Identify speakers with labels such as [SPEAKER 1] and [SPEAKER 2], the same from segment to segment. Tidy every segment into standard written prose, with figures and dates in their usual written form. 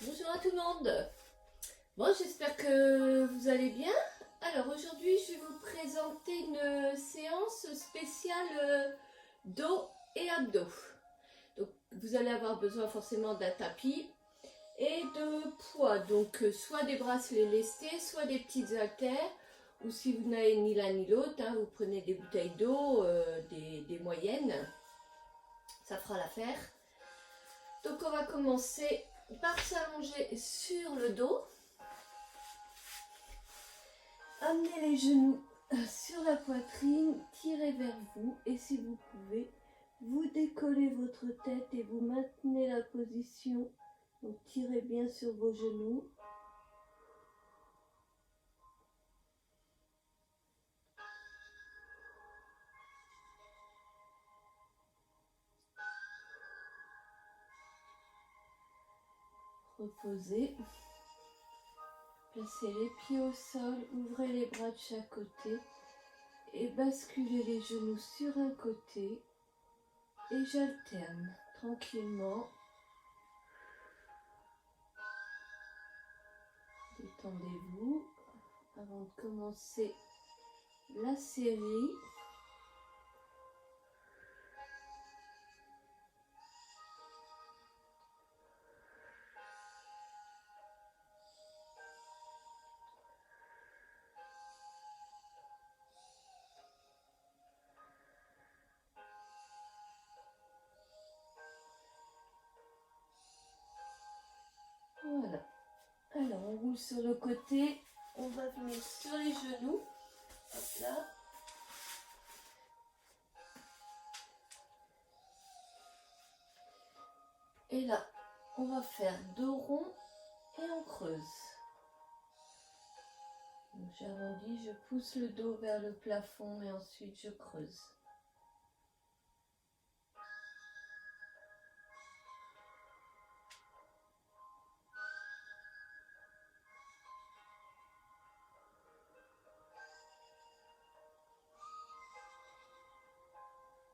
[SPEAKER 1] Bonjour à tout le monde. Bon, j'espère que vous allez bien. Alors aujourd'hui, je vais vous présenter une séance spéciale dos et abdos. Donc vous allez avoir besoin forcément d'un tapis et de poids. Donc soit des bracelets lestés, soit des petites haltères. Ou si vous n'avez ni l'un ni l'autre, vous prenez des bouteilles d'eau, des moyennes. Ça fera l'affaire. Donc on va commencer par s'allonger sur le dos. Amenez les genoux sur la poitrine, tirez vers vous et si vous pouvez, vous décollez votre tête et vous maintenez la position. Donc tirez bien sur vos genoux. Reposez. Placez les pieds au sol, ouvrez les bras de chaque côté et basculez les genoux sur un côté et j'alterne tranquillement. Détendez-vous avant de commencer la série. Voilà. Alors on roule sur le côté, on va venir sur les genoux. Hop là. Et là, on va faire dos rond et on creuse. Donc j'arrondis, je pousse le dos vers le plafond et ensuite je creuse.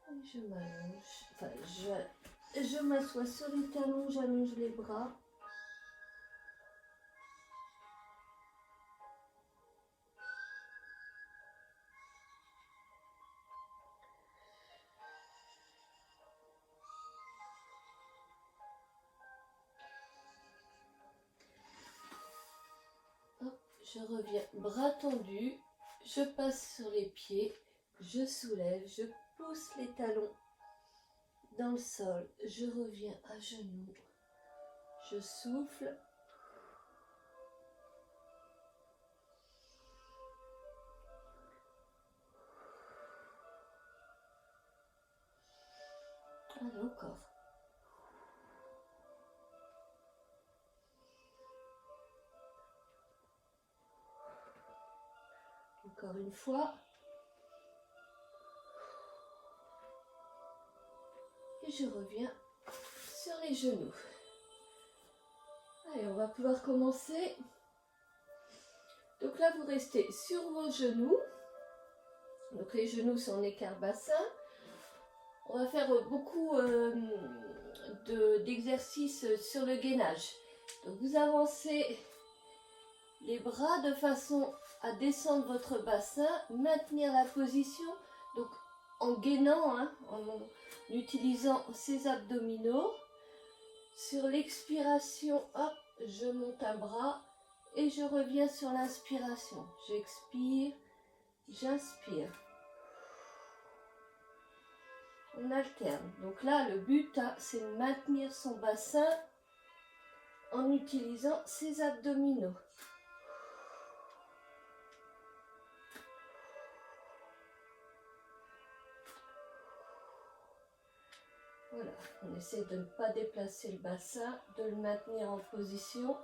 [SPEAKER 1] Et je m'allonge, enfin je m'assois sur les talons, j'allonge les bras. Hop, je reviens, bras tendus, je passe sur les pieds, je soulève, je pousse les talons dans le sol, je reviens à genoux, je souffle. Allez, encore. Encore une fois. Et je reviens sur les genoux. Allez, on va pouvoir commencer. Donc là, vous restez sur vos genoux. Donc les genoux sont en écart bassin. On va faire beaucoup d'exercices sur le gainage. Donc vous avancez les bras de façon à descendre votre bassin, maintenir la position, donc en gainant, en utilisant ses abdominaux. Sur l'expiration, hop, je monte un bras et je reviens sur l'inspiration. J'expire, j'inspire. On alterne. Donc là, le but, c'est de maintenir son bassin en utilisant ses abdominaux. Voilà, on essaie de ne pas déplacer le bassin, de le maintenir en position.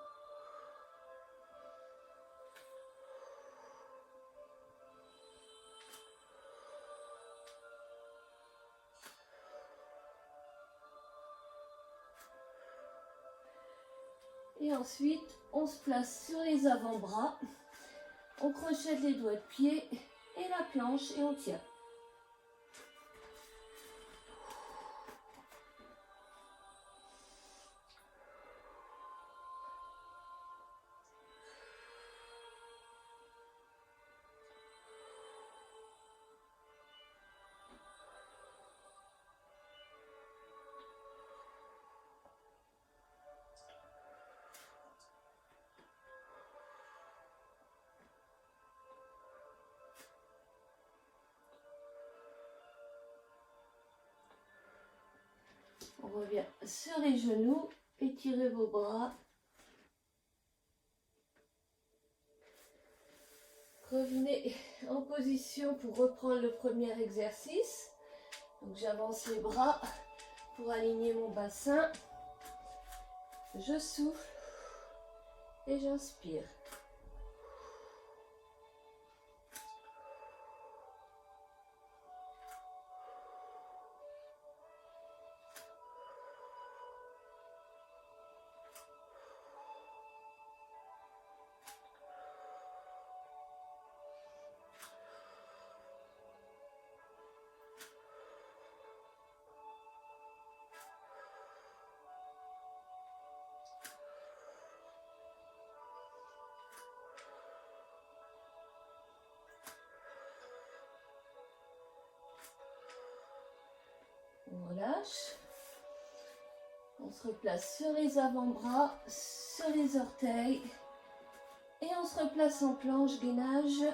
[SPEAKER 1] Et ensuite, on se place sur les avant-bras, on crochette les doigts de pied et la planche et on tient. On revient sur les genoux, étirez vos bras. Revenez en position pour reprendre le premier exercice. Donc j'avance les bras pour aligner mon bassin. Je souffle et j'inspire. On relâche. On se replace sur les avant-bras, sur les orteils. Et on se replace en planche, gainage.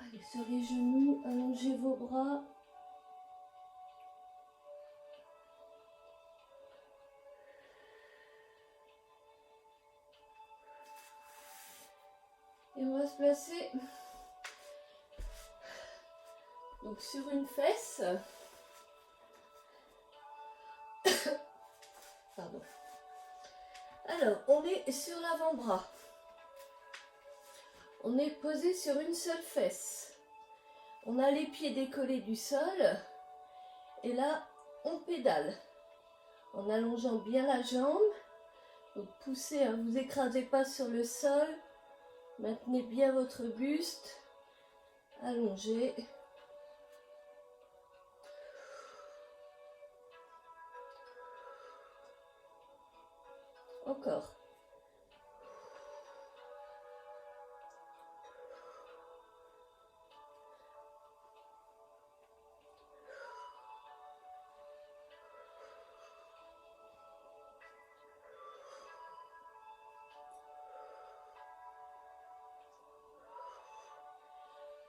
[SPEAKER 1] Allez, sur les genoux, allongez vos bras. Et on va se placer donc sur une fesse. Pardon. Alors, on est sur l'avant-bras. On est posé sur une seule fesse. On a les pieds décollés du sol. Et là, on pédale. En allongeant bien la jambe. Donc poussez, ne vous écrasez pas sur le sol. Maintenez bien votre buste. Allongez. Encore.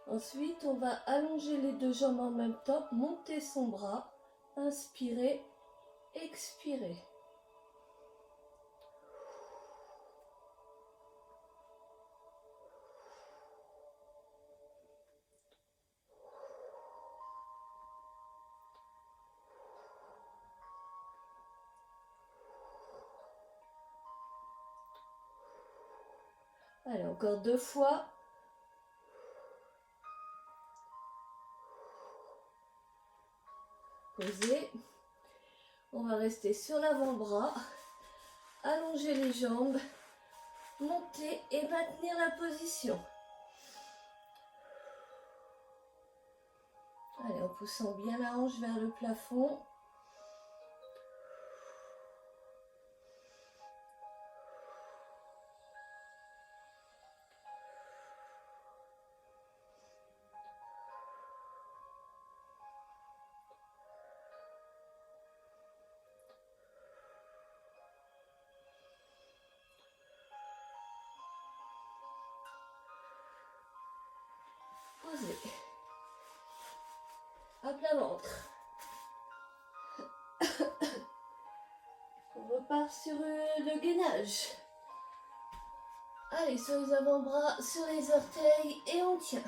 [SPEAKER 1] Ensuite, on va allonger les deux jambes en même temps, monter son bras, inspirez, expirez. Allez, encore 2 fois. Posez. On va rester sur l'avant-bras, allonger les jambes, monter et maintenir la position. Allez, en poussant bien la hanche vers le plafond. Posez. À plat ventre. On repart sur le gainage. Allez, sur les avant-bras, sur les orteils et on tient.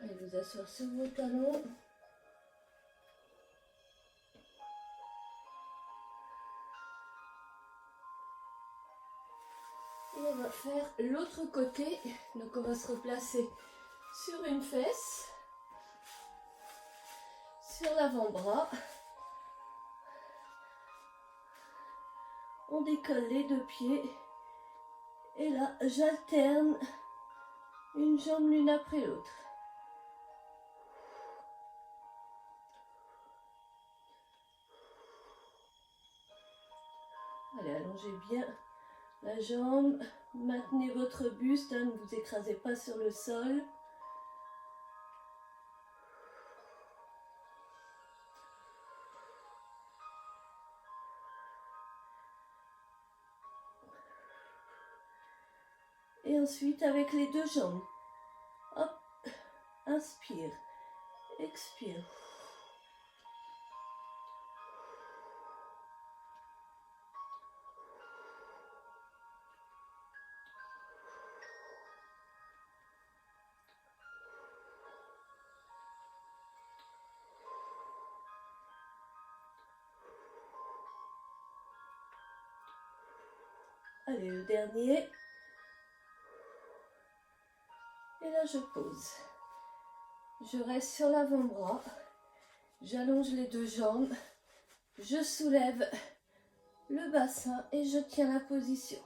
[SPEAKER 1] Allez vous asseoir sur vos talons. Et on va faire l'autre côté. Donc on va se replacer sur une fesse, sur l'avant-bras. On décolle les deux pieds. Et là, j'alterne une jambe l'une après l'autre. Allez, allongez bien la jambe. Maintenez votre buste, hein, ne vous écrasez pas sur le sol. Et ensuite, avec les deux jambes, hop, inspire, expire. Allez, le dernier. Et là, je pose. Je reste sur l'avant-bras. J'allonge les deux jambes. Je soulève le bassin et je tiens la position.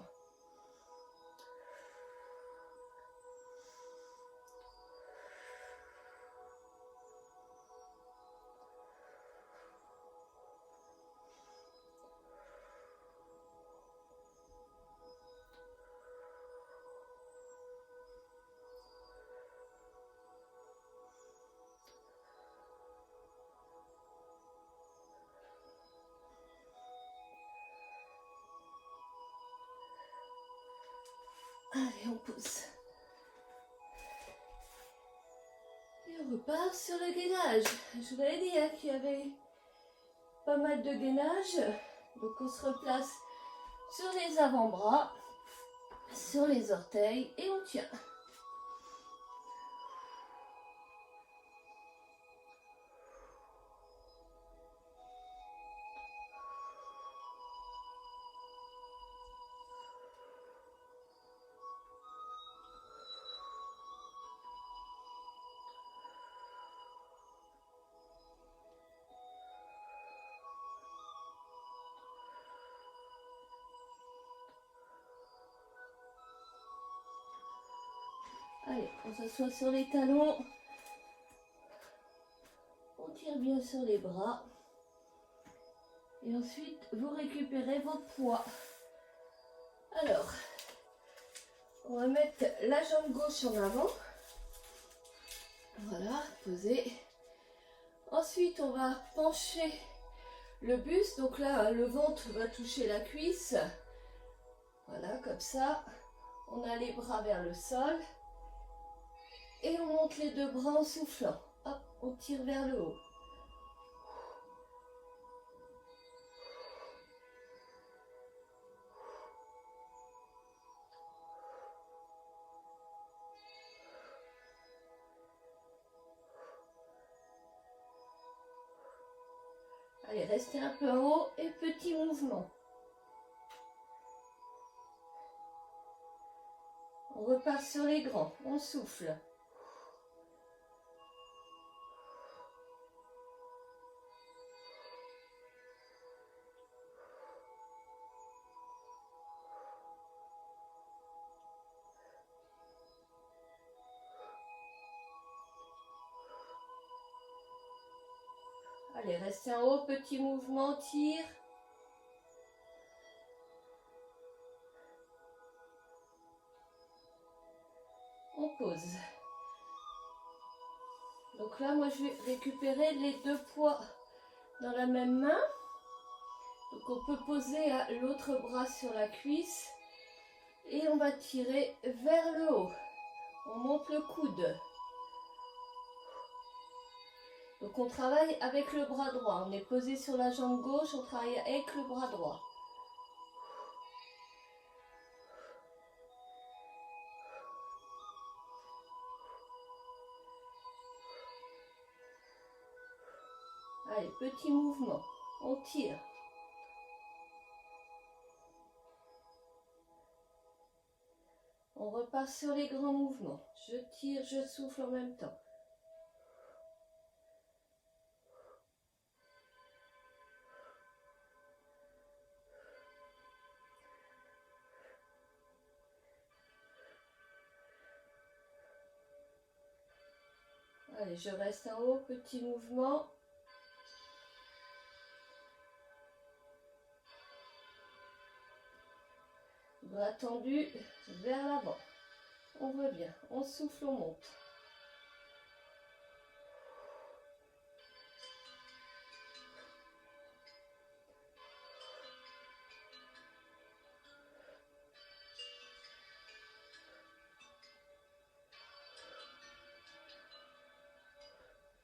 [SPEAKER 1] Allez, on pose. Et on repart sur le gainage. Je vous l'avais dit hein, qu'il y avait pas mal de gainage. Donc on se replace sur les avant-bras, sur les orteils et on tient. Allez, on s'assoit sur les talons. On tire bien sur les bras. Et ensuite, vous récupérez votre poids. Alors, on va mettre la jambe gauche en avant. Voilà, posé. Ensuite, on va pencher le buste. Donc là, le ventre va toucher la cuisse. Voilà, comme ça. On a les bras vers le sol. Et on monte les deux bras en soufflant. Hop, on tire vers le haut. Allez, restez un peu en haut et petit mouvement. On repart sur les grands, on souffle. Allez, restez en haut, petit mouvement, tire. On pose. Donc là, moi, je vais récupérer les deux poids dans la même main. Donc on peut poser l'autre bras sur la cuisse. Et on va tirer vers le haut. On monte le coude. Donc on travaille avec le bras droit. On est posé sur la jambe gauche, on travaille avec le bras droit. Allez, petit mouvement. On tire. On repart sur les grands mouvements. Je tire, je souffle en même temps. Allez, je reste en haut, petit mouvement. Bras tendus vers l'avant. On voit bien, on souffle, on monte.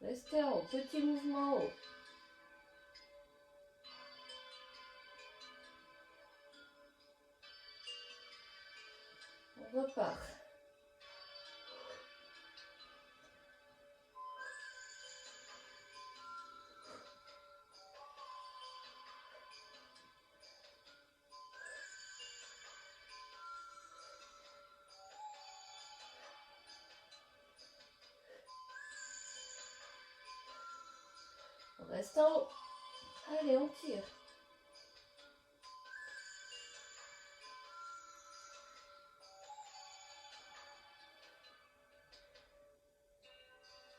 [SPEAKER 1] Restez en haut, petit mouvement en haut. On repart. On reste en haut. Allez, on tire.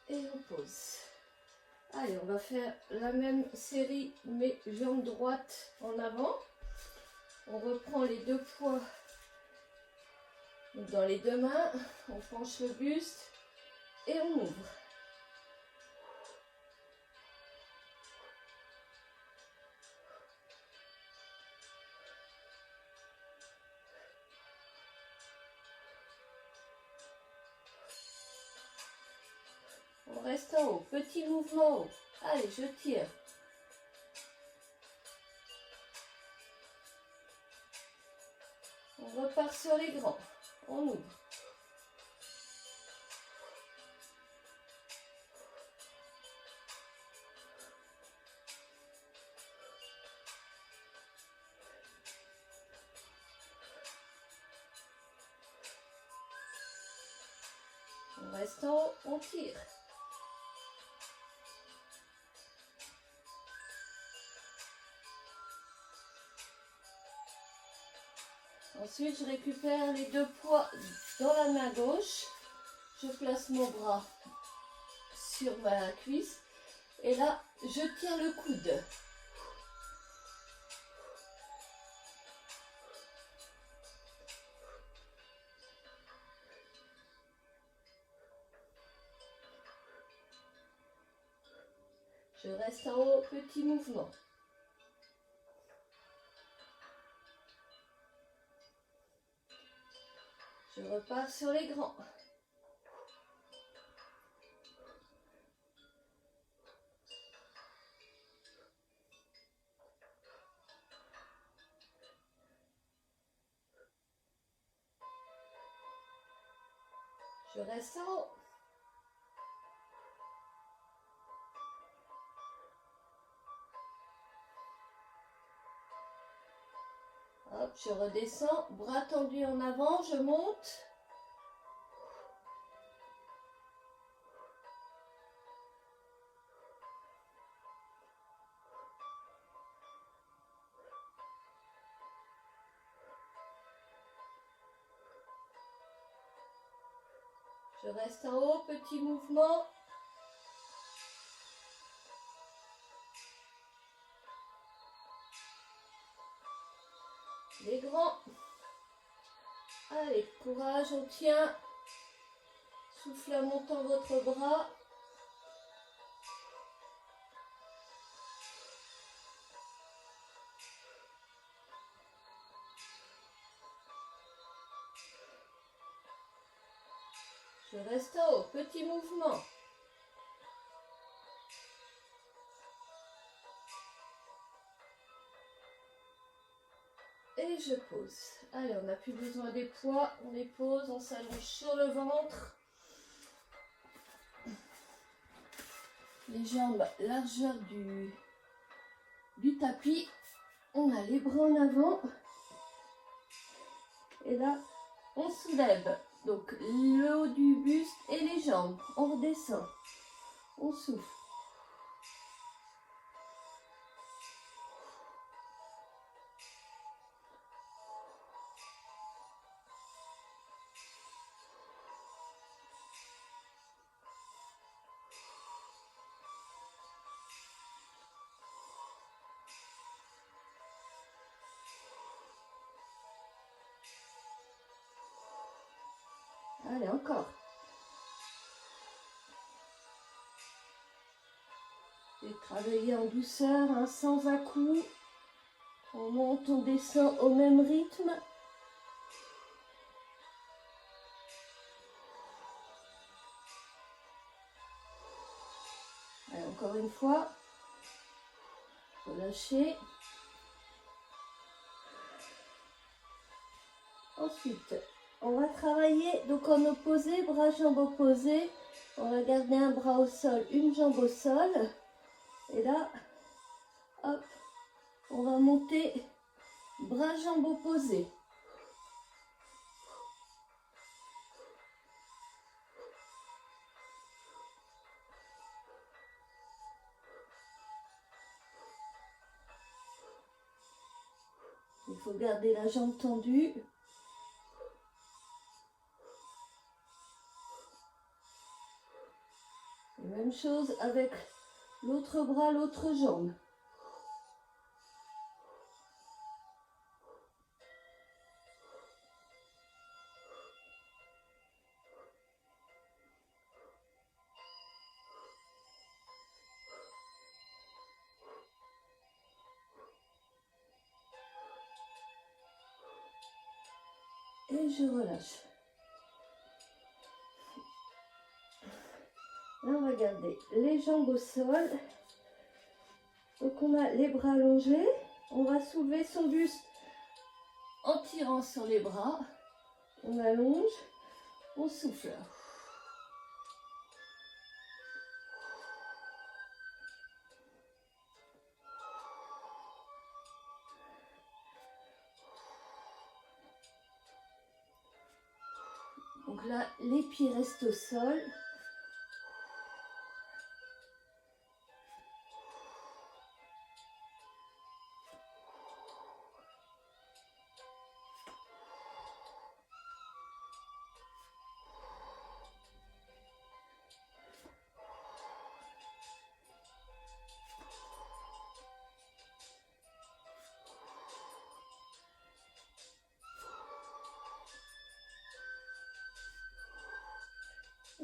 [SPEAKER 1] Et on pose. Allez, on va faire la même série, mais jambe droite en avant. On reprend les deux poids dans les deux mains. On penche le buste et on ouvre. On reste en haut, petit mouvement haut. Allez, je tire. On repart sur les grands. On ouvre. On reste en haut, on tire. Ensuite, je récupère les deux poids dans la main gauche. Je place mon bras sur ma cuisse. Et là, je tiens le coude. Je reste en haut, petit mouvement. Je repars sur les grands. Je reste en haut. Hop, je redescends, bras tendus en avant, je monte. Je reste en haut, petit mouvement. Les grands. Allez, courage, on tient. Soufflez en montant votre bras. Je reste en haut, petit mouvement. Et je pose. Allez, on n'a plus besoin des poids, on les pose, on s'allonge sur le ventre. les jambes largeur du tapis. On a les bras en avant. Et là, on soulève. Donc le haut du buste et les jambes. On redescend. On souffle. Allez, encore. Et travailler en douceur, hein, sans à-coups. On monte, on descend au même rythme. Allez, encore une fois. Relâchez. Ensuite, on va travailler donc en opposé, bras, jambes opposés. On va garder un bras au sol, une jambe au sol. Et là, hop, on va monter, bras, jambes opposés. Il faut garder la jambe tendue. Et même chose avec l'autre bras, l'autre jambe. Et je relâche. Là, on va garder les jambes au sol. Donc, on a les bras allongés. On va soulever son buste en tirant sur les bras. On allonge, on souffle. Donc là, les pieds restent au sol.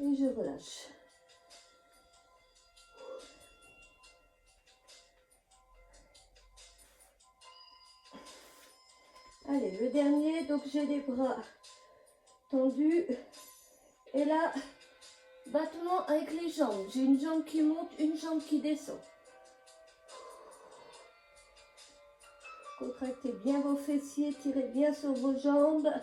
[SPEAKER 1] Et je relâche. Allez, le dernier, donc j'ai les bras tendus. Et là, battement avec les jambes. J'ai une jambe qui monte, une jambe qui descend. Contractez bien vos fessiers, tirez bien sur vos jambes.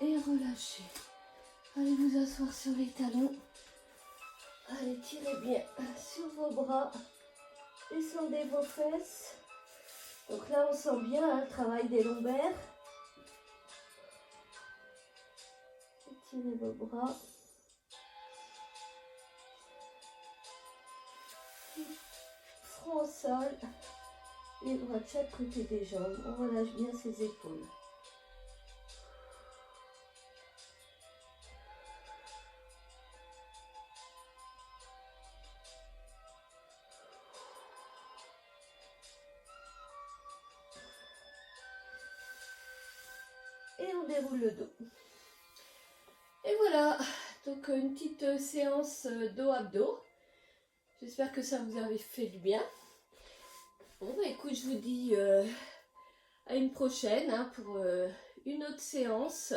[SPEAKER 1] Et relâchez. Allez vous asseoir sur les talons. Allez, tirez bien sur vos bras. Descendez vos fesses. Donc là, on sent bien le travail des lombaires. Tirez vos bras. Front au sol. Les bras de chaque côté des jambes. On relâche bien ses épaules. Et on déroule le dos. Et voilà, donc une petite séance dos-abdos. J'espère que ça vous avait fait du bien. Bon bah écoute, je vous dis à une prochaine hein, pour une autre séance.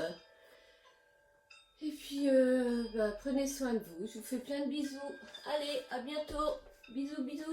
[SPEAKER 1] Et puis, prenez soin de vous. Je vous fais plein de bisous. Allez, à bientôt. Bisous, bisous.